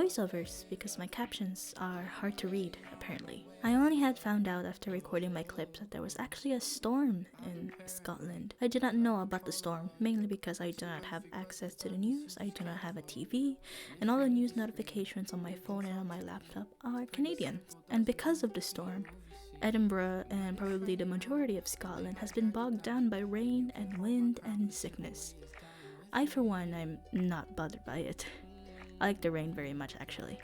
voiceovers because my captions are hard to read, apparently. I only had found out after recording my clips that there was actually a storm in Scotland. I did not know about the storm, mainly because I do not have access to the news, I do not have a TV, and all the news notifications on my phone and on my laptop are Canadian. And because of the storm, Edinburgh and probably the majority of Scotland has been bogged down by rain and wind and sickness. I, for one, I'm not bothered by it. I like the rain very much, actually.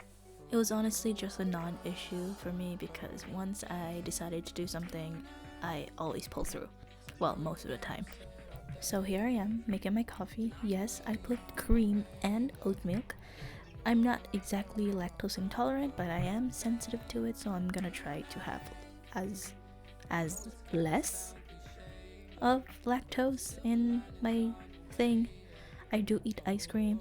It was honestly just a non-issue for me because once I decided to do something, I always pull through. Well, most of the time. So here I am, making my coffee. Yes, I put cream and oat milk. I'm not exactly lactose intolerant, but I am sensitive to it, so I'm gonna try to have as less of lactose in my thing. I do eat ice cream,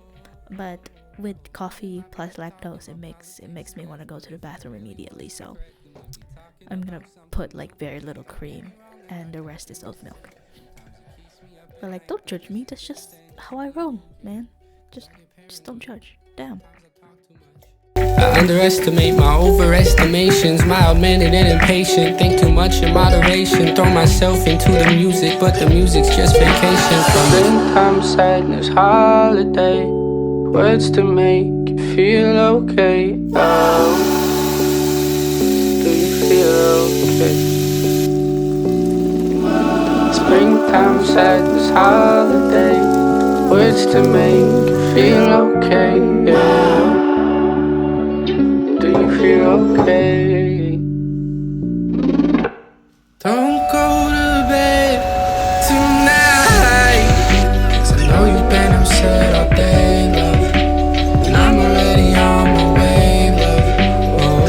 but with coffee plus lactose, it makes me want to go to the bathroom immediately. So I'm gonna put like very little cream, and the rest is oat milk. But like, don't judge me. That's just how I roll, man. Just don't judge. Damn. I underestimate my overestimations, mild-mannered and impatient. Think too much in moderation. Throw myself into the music, but the music's just vacation. Springtime sadness, holiday. Words to make you feel okay. Oh, do you feel okay? Springtime sadness, holiday. Words to make you feel okay. Yeah. Do you feel okay? Don't go to bed tonight, 'cause I know you've been upset all day, love. And I'm already on my way, love.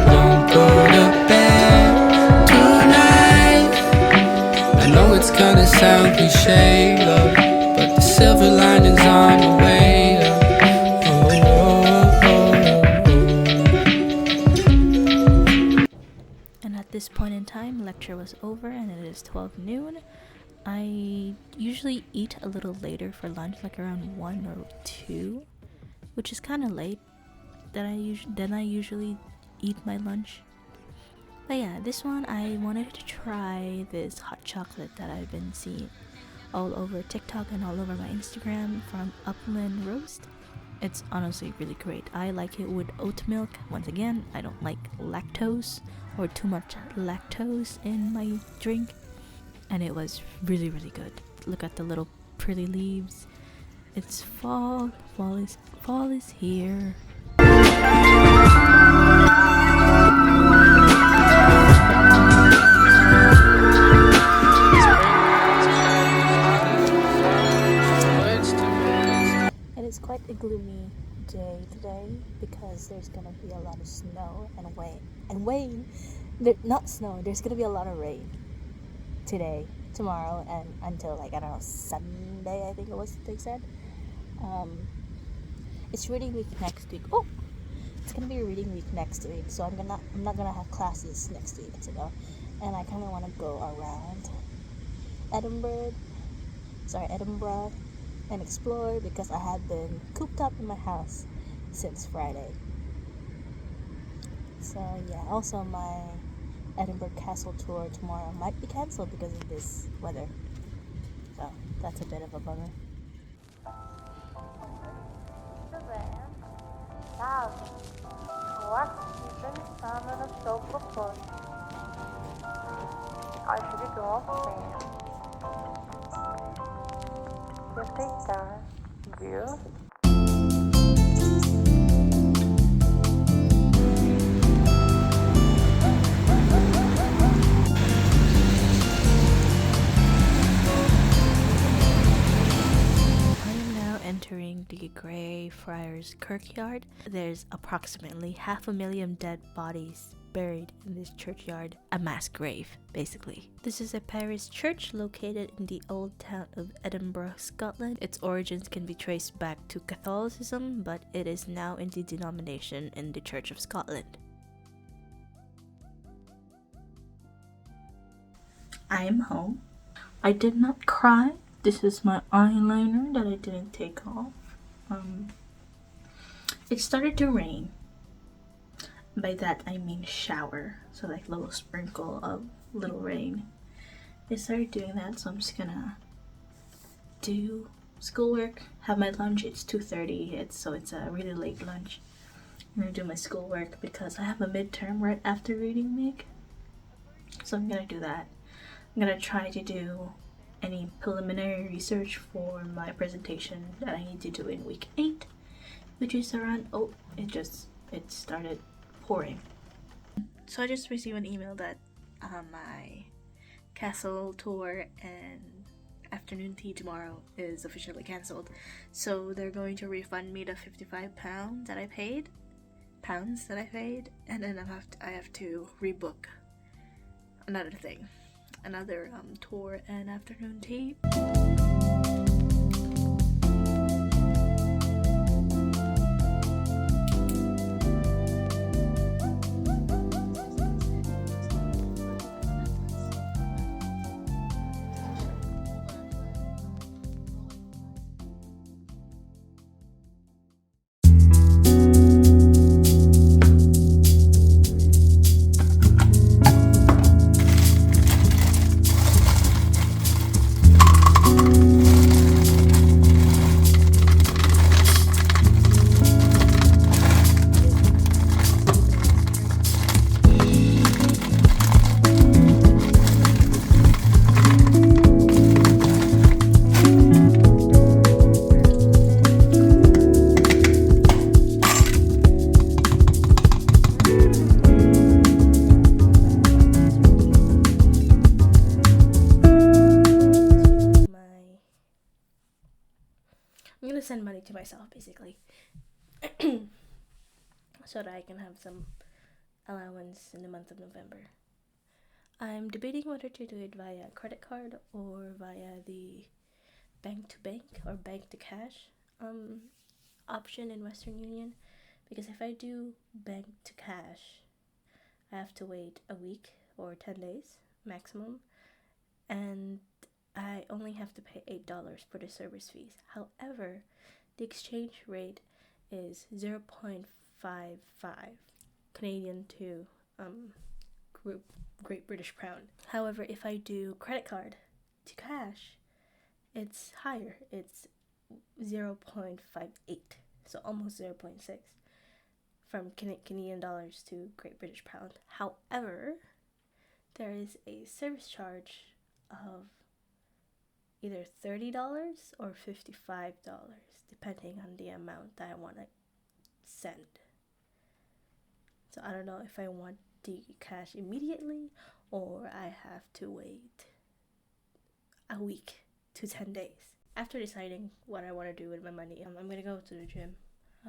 Don't go to bed tonight. I know it's gonna sound cliche, love, but the silver lining's on the way, love. At this point in time, lecture was over and it is 12 noon. I usually eat a little later for lunch, like around 1 or 2, which is kind of late than I usually eat my lunch. But yeah, this one I wanted to try this hot chocolate that I've been seeing all over TikTok and all over my Instagram from Upland Roast. It's honestly really great. I like it with oat milk. Once again, I don't like lactose or too much lactose in my drink, and it was really good. Look at the little pretty leaves. It's fall is here. It is quite a gloomy day today because there's gonna be a lot of snow and there's gonna be a lot of rain today, tomorrow, and until like, I don't know, Sunday, I think it was they said. It's reading week next week. Oh, it's gonna be a reading week next week, so I'm not gonna have classes next week, and I kind of want to go around Edinburgh and explore because I have been cooped up in my house since Friday. So yeah, also my Edinburgh Castle tour tomorrow might be cancelled because of this weather. So that's a bit of a bummer. Entering the Grey Friars Kirkyard. There's approximately 500,000 dead bodies buried in this churchyard, a mass grave, basically. This is a parish church located in the old town of Edinburgh, Scotland. Its origins can be traced back to Catholicism, but it is now in the denomination in the Church of Scotland. I am home. I did not cry. This is my eyeliner that I didn't take off. It started to rain. By that I mean shower, so like little sprinkle of little rain. It started doing that, so I'm just gonna do schoolwork, have my lunch. It's 2:30. It's a really late lunch. I'm gonna do my schoolwork because I have a midterm right after reading week. So I'm gonna do that. I'm gonna try to do any preliminary research for my presentation that I need to do in week 8, which is around, oh, it started pouring. So I just received an email that my castle tour and afternoon tea tomorrow is officially cancelled. So they're going to refund me the £55 that I paid, and then I have to rebook another tour and afternoon tea. I'm gonna send money to myself basically so that I can have some allowance in the month of November. I'm debating whether to do it via credit card or via the bank to bank or bank to cash option in Western Union, because if I do bank to cash, I have to wait a week or 10 days maximum, and I only have to pay $8 for the service fees. However, the exchange rate is 0.55 Canadian to Great British Pound. However, if I do credit card to cash, it's higher. It's 0.58, so almost 0.6 from Canadian dollars to Great British Pound. However, there is a service charge of either $30 or $55, depending on the amount that I want to send. So I don't know if I want the cash immediately or I have to wait a week to 10 days. After deciding what I want to do with my money, I'm going to go to the gym.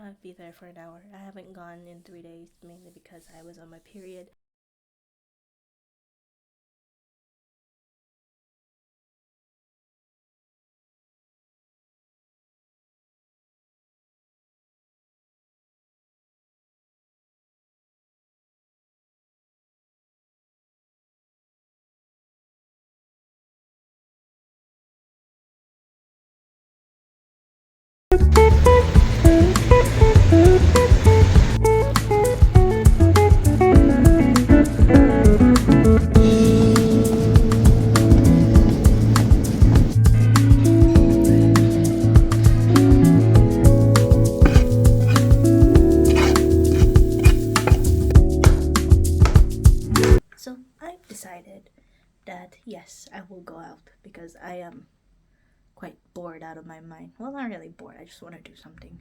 I'll be there for an hour. I haven't gone in 3 days, mainly because I was on my period. So I've decided that yes, I will go out because I am quite bored out of my mind. Well, not really bored, I just want to do something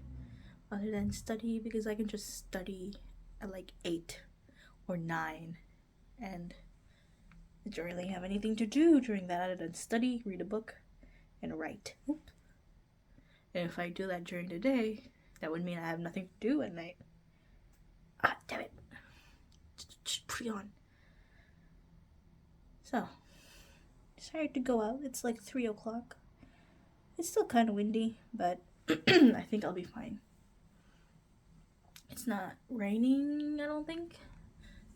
other than study, because I can just study at like 8 or 9 and I don't really have anything to do during that other than study, read a book, and write. Oops. And if I do that during the day, that would mean I have nothing to do at night. Ah, damn it. Just put it on. So, decided to go out. It's like 3 o'clock. It's still kind of windy, but I think I'll be fine. It's not raining, I don't think,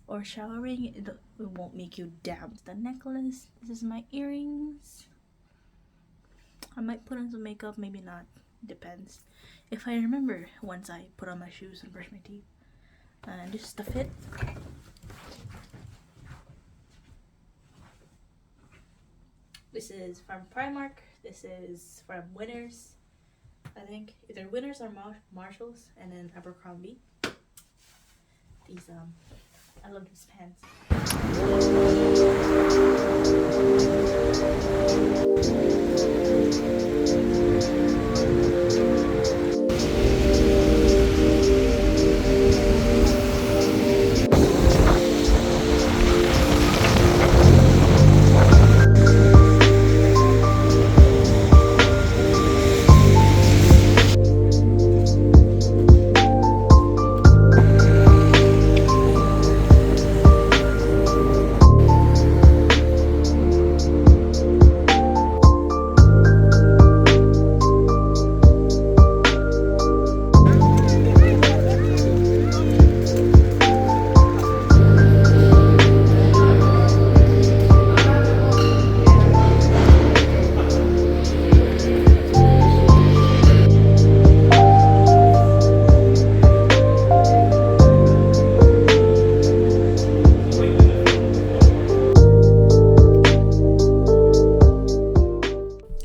or showering. It won't make you damp. The necklace. This is my earrings. I might put on some makeup, maybe not. Depends. If I remember once I put on my shoes and brush my teeth. And this is the fit. This is from Primark. This is from Winners. I think either Winners or Marshalls, and then Abercrombie. These I love these pants.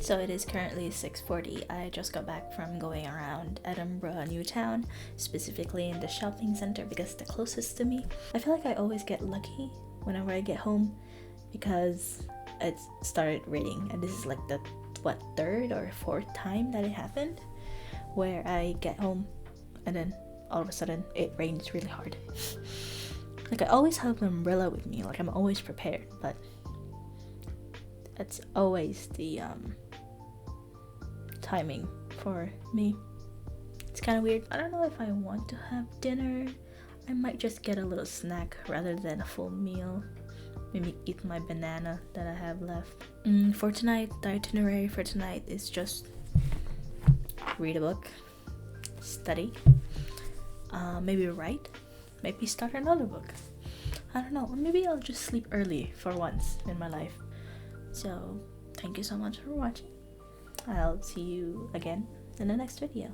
So it is currently 6:40. I just got back from going around Edinburgh Newtown, specifically in the shopping center because it's the closest to me. I feel like I always get lucky whenever I get home because it started raining, and this is like the third or fourth time that it happened where I get home and then all of a sudden it rains really hard. Like I always have an umbrella with me, like I'm always prepared, but it's always the timing for me. It's kind of weird. I don't know if I want to have dinner. I might just get a little snack rather than a full meal. Maybe eat my banana that I have left. For tonight, the itinerary for tonight is just read a book, study, maybe write, maybe start another book. I don't know, or maybe I'll just sleep early for once in my life. So thank you so much for watching. I'll see you again in the next video.